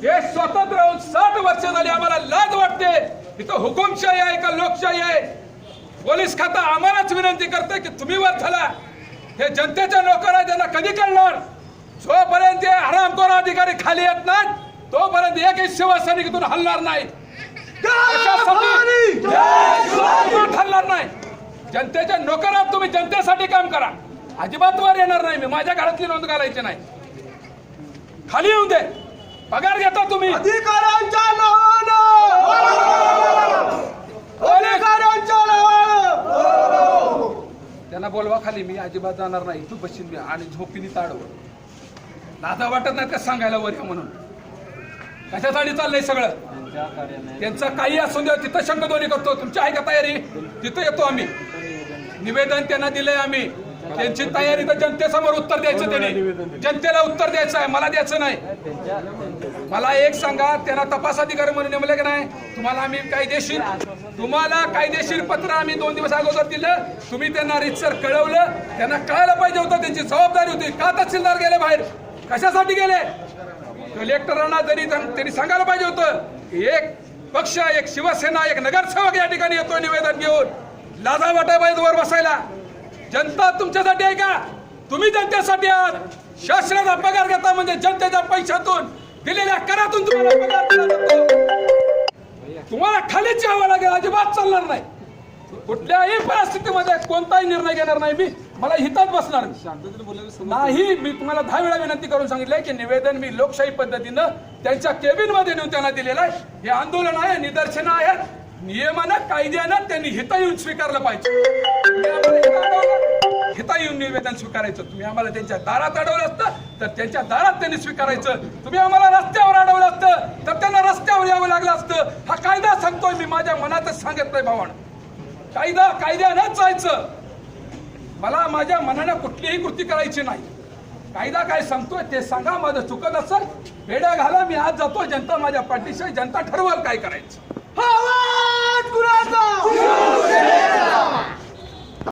हे स्वतंत्र होऊन 60 वर्ष झाली, आम्हाला लाज वाटते. इथं हुकुमशाही आहे का लोकशाही आहे? पोलीस खाता आम्हालाच विनंती करते की तुम्ही वर चला. हे जनतेच्या नोकर आहे, त्यांना कधी कळणार? जोपर्यंत हरामखोर अधिकारी खाली येत नाहीत तोपर्यंत एकही शिवसैनिक इथून हलणार नाही. हलणार नाही. जनतेच्या नोकर आहात तुम्ही, जनतेसाठी काम करा. अजिबात वर येणार नाही मी. माझ्या घरातली नोंद घालायची नाही. खाली येऊन दे. पगार घेता तुम्ही अधिकाऱ्यांच्या नावानं. त्यांना बोलवा खाली. मी अजिबात जाणार नाही. तू बशीन मी आणि झोपीनी ताडवर. लाजा वाटत नाही का सांगायला वर या म्हणून? कशासाठी चाललंय सगळं? त्यांचं काही असून दे. तिथं शंखध्वनी करतो. तुमची आहे का तयारी? तिथं येतो आम्ही. निवेदन त्यांना दिलंय आम्ही. त्यांची तयारी तर जनतेसमोर उत्तर द्यायचं. त्यांनी जनतेला उत्तर द्यायचं आहे, मला द्यायचं नाही. मला एक सांगा, त्यांना तपास अधिकारी म्हणून नेमले की नाही? तुम्हाला आम्ही कायदेशीर पत्र आम्ही 2 दिवस अगोदर दिलं. तुम्ही त्यांना रितसर कळवलं. त्यांना कळायला पाहिजे होतं. त्यांची जबाबदारी होती. का तहसीलदार गेले बाहेर? कशासाठी गेले? कलेक्टरांना जरी त्यांनी सांगायला पाहिजे होतं. एक पक्ष, एक शिवसेना, एक नगरसेवक या ठिकाणी येतो निवेदन घेऊन. लाजा वाटाय पाहिजे वर बसायला. जनता तुमच्यासाठी आहे का? तुम्ही जनतेसाठी आहात. शासनाचा पगार घेता म्हणजे जनतेच्या पैशातून दिलेल्या करातून तुम्हाला पगार दिला जातो. तुम्हाला खालीच यावं लागेल. अजिबात चालणार नाही. कुठल्याही परिस्थितीमध्ये कोणताही निर्णय घेणार नाही मी. मला हितात बसणार नाही. मी तुम्हाला 10 वेळा विनंती करून सांगितलंय की निवेदन मी लोकशाही पद्धतीनं त्यांच्या केबिन मध्ये नेऊन त्यांना दिलेलं आहे. हे आंदोलन आहे, निदर्शन आहे. नियमानं कायद्यानं त्यांनी हिता येऊन स्वीकारलं पाहिजे. हिता येऊन निवेदन स्वीकारायचं. तुम्ही आम्हाला त्यांच्या दारात अडवलं असतं तर त्यांच्या दारात त्यांनी स्वीकारायचं. तुम्ही आम्हाला रस्त्यावर अडवलं असतं तर त्यांना रस्त्यावर यावं लागलं असतं. हा कायदा सांगतोय. मी माझ्या मनातच सांगत नाही भावानं. कायदा कायद्यानंच जायचं. मला माझ्या मनानं कुठलीही कृती करायची नाही. कायदा काय सांगतोय ते सांगा. माझं चुकत असेल पेड्या घाला. मी आज जातो. जनता माझ्या पाठीशी. जनता ठरवल काय करायचं. आवाज कुणाचा?